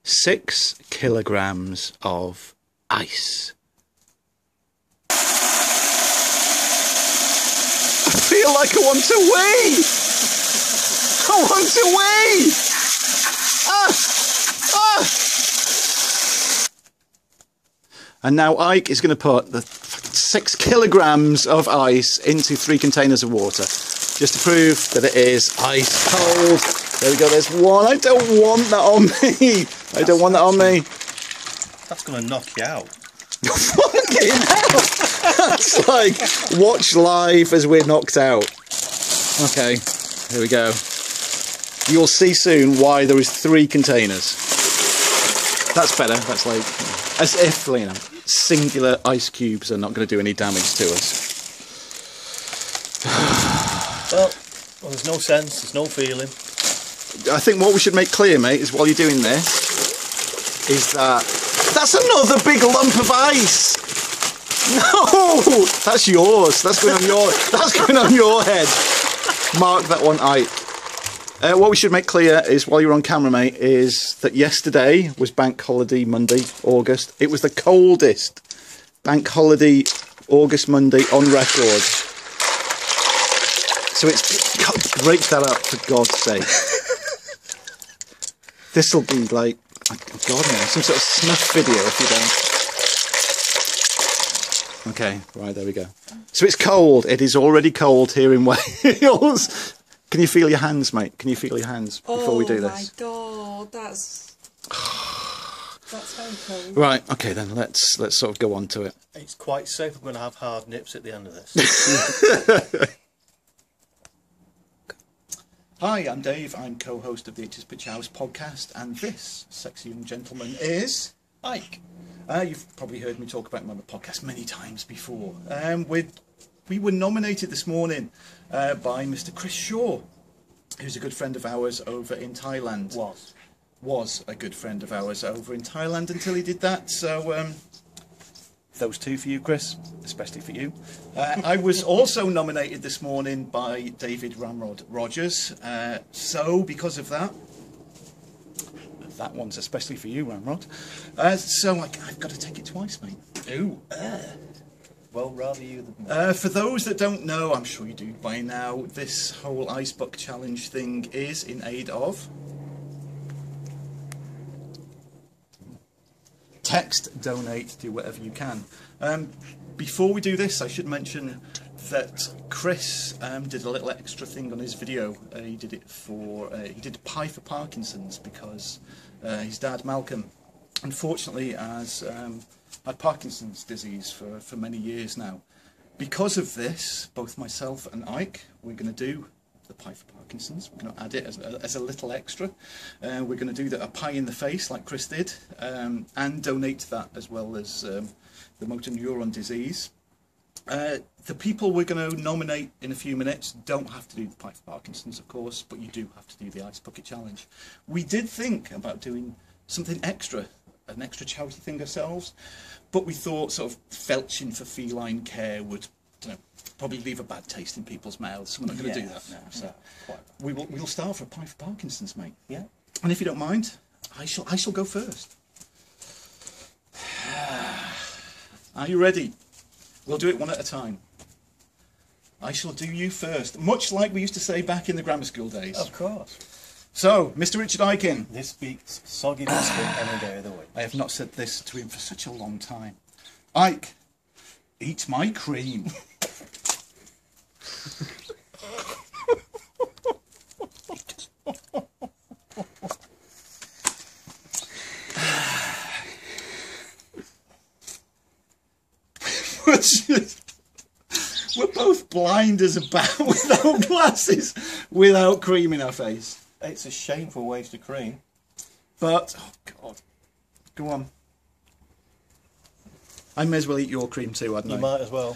6 kilograms of ice. I feel like I want to wee! I want to wee! And now Ike is going to put the 6 kilograms of ice into 3 containers of water, just to prove that it is ice cold. There we go, there's one. I don't want that on me. I don't want that on me. That's going to knock you out. Fucking hell! That's like, watch live as we're knocked out. Okay, here we go. You'll see soon why there is 3 containers. That's better. That's like, as if, you know, singular ice cubes are not going to do any damage to us. Well, there's no sense, there's no feeling. I think what we should make clear, mate, is while you're doing this, is that that's another big lump of ice. No, that's yours. That's going on your. That's going on your head. Mark that one, Ike. What we should make clear is, while you're on camera, mate, is that yesterday was Bank Holiday Monday, August. It was the coldest Bank Holiday August Monday on record. So it's break that up for God's sake. This will be like, God, man, some sort of snuff video if you don't. Okay, right, there we go. So it's cold. It is already cold here in Wales. Can you feel your hands, mate? Can you feel your hands before we do this? Oh my God, that's very cold. Right, okay then, let's sort of go on to it. It's quite safe. I'm going to have hard nips at the end of this. Hi, I'm Dave. I'm co-host of the It Is Pitch House podcast, and this sexy young gentleman is Ike. You've probably heard me talk about him on the podcast many times before. We were nominated this morning by Mr. Chris Shaw, who's a good friend of ours over in Thailand. Was a good friend of ours over in Thailand until he did that. So those 2 for you, Chris, especially for you. I was also nominated this morning by David Ramrod Rogers. So because of that one's especially for you, Ramrod. So I've got to take it twice, mate. Ooh. Well, rather you than me. For those that don't know, I'm sure you do by now, this whole Ice Bucket Challenge thing is in aid of text, donate, do whatever you can. Before we do this, I should mention that Chris did a little extra thing on his video. He did it for, he did a pie for Parkinson's because his dad, Malcolm, unfortunately has had Parkinson's disease for many years now. Because of this, both myself and Ike, we're going to do the pie for Parkinson's. We're going to add it as a little extra. We're going to do a pie in the face like Chris did, and donate to that as well as the motor neuron disease. The people we're going to nominate in a few minutes don't have to do the pie for Parkinson's, of course, but you do have to do the Ice Bucket Challenge. We did think about doing something extra, an extra charity thing ourselves, but we thought sort of felching for feline care would, you know, probably leave a bad taste in people's mouths, so we're not going to do that now. So we'll start for a pie for Parkinson's, mate. Yeah. And if you don't mind, I shall go first. Are you ready? We'll do it one at a time. I shall do you first, much like we used to say back in the grammar school days. Of course. So, Mr. Richard Ikin. This beats soggy biscuit any day of the week. I have not said this to him for such a long time. Ike, eat my cream. We're both blind as a bat without glasses, without cream in our face. It's a shameful waste of cream. But, oh God, go on. I may as well eat your cream too, hadn't I? You might as well.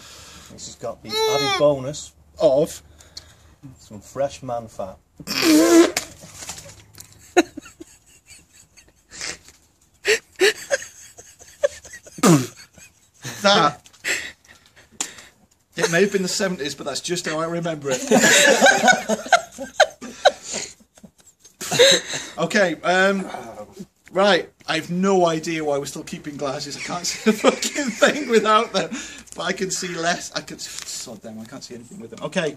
This has got the added bonus of some fresh man fat. that. It may have been the 70s, but that's just how I remember it. Okay, Right, I have no idea why we're still keeping glasses. I can't see a fucking thing without them. But I can see less. I can sod them. I can't see anything with them. Okay.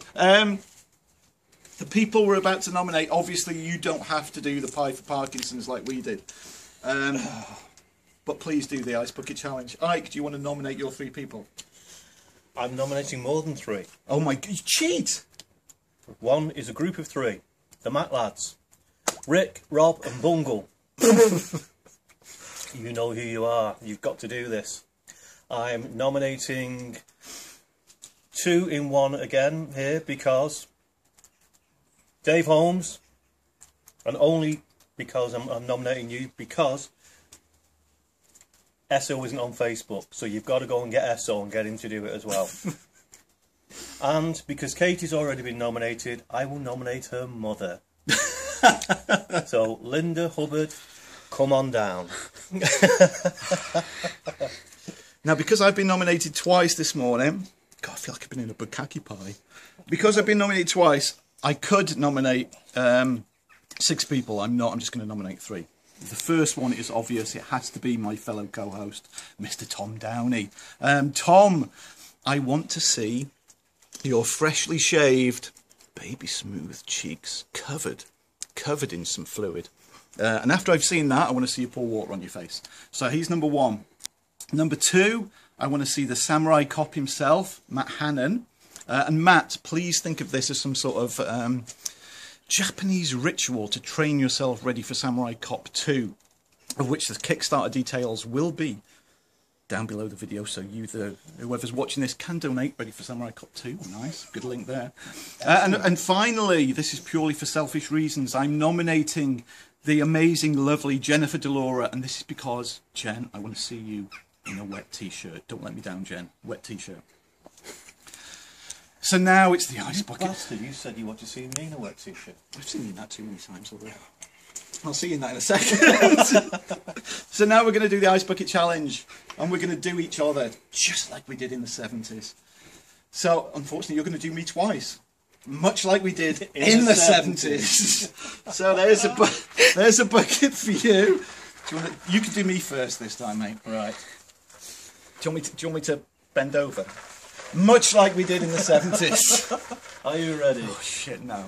The people we're about to nominate. Obviously, you don't have to do the pie for Parkinson's like we did. But please do the Ice Bucket Challenge. Ike, do you want to nominate your 3 people? I'm nominating more than 3. Oh my god, you cheat! One is a group of 3. The Mac lads. Rick, Rob and Bungle. You know who you are. You've got to do this. I'm nominating 2 in 1 again here because Dave Holmes, and only because I'm nominating you because Esso isn't on Facebook, so you've got to go and get Esso and get him to do it as well. And because Katie's already been nominated, I will nominate her mother. So, Linda Hubbard, come on down. Now, because I've been nominated twice this morning... God, I feel like I've been in a bukkake pie. Because I've been nominated twice, I could nominate 6 people. I'm not. I'm just going to nominate 3. The first one is obvious. It has to be my fellow co-host, Mr. Tom Downey. Tom, I want to see your freshly shaved, baby smooth cheeks covered in some fluid. And after I've seen that, I want to see you pour water on your face. So he's number 1. Number 2, I want to see the samurai cop himself, Matt Hannon. And Matt, please think of this as some sort of Japanese ritual to train yourself ready for Samurai Cop 2, of which the Kickstarter details will be down below the video, so whoever's watching this can donate ready for Samurai Cop 2. Nice, good link there. And finally, this is purely for selfish reasons, I'm nominating the amazing, lovely Jennifer Delora, and this is because, Jen, I want to see you in a wet t-shirt. Don't let me down, Jen. Wet t-shirt. So now it's the Ice Bucket. Bastard, you said you want to see me in a wet t-shirt. I've seen you in that too many times already. I'll see you in that in a second. So now we're going to do the Ice Bucket Challenge. And we're going to do each other just like we did in the 70s. So, unfortunately, you're going to do me twice. Much like we did in the 70s. So there's a bucket for you. You can do me first this time, mate. Right. Do you want me to bend over? Much like we did in the 70s. Are you ready? Oh shit, no.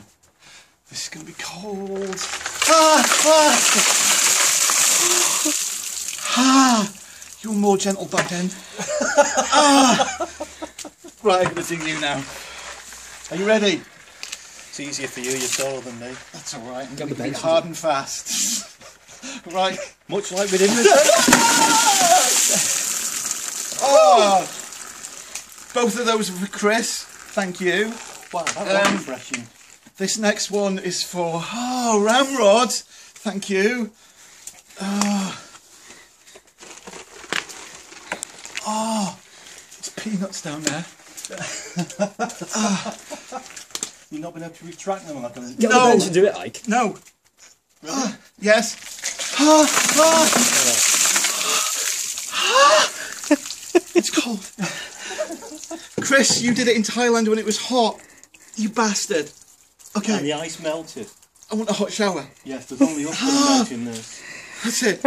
This is going to be cold. You're more gentle back then. Right, I'm going to do you now. Are you ready? It's easier for you, you're taller than me. That's alright, I'm going to be hard and fast. Right. Much like we did in the Oh! Both of those are for Chris. Thank you. Wow, that was refreshing. This next one is for Ramrod. Thank you. It's peanuts down there. You've not been able to retract them like Get the bench and do it, Ike. No. Really? Yes. It's cold. Chris, you did it in Thailand when it was hot. You bastard. Okay. And the ice melted. I want a hot shower. Yes, there's only us that in this. That's it.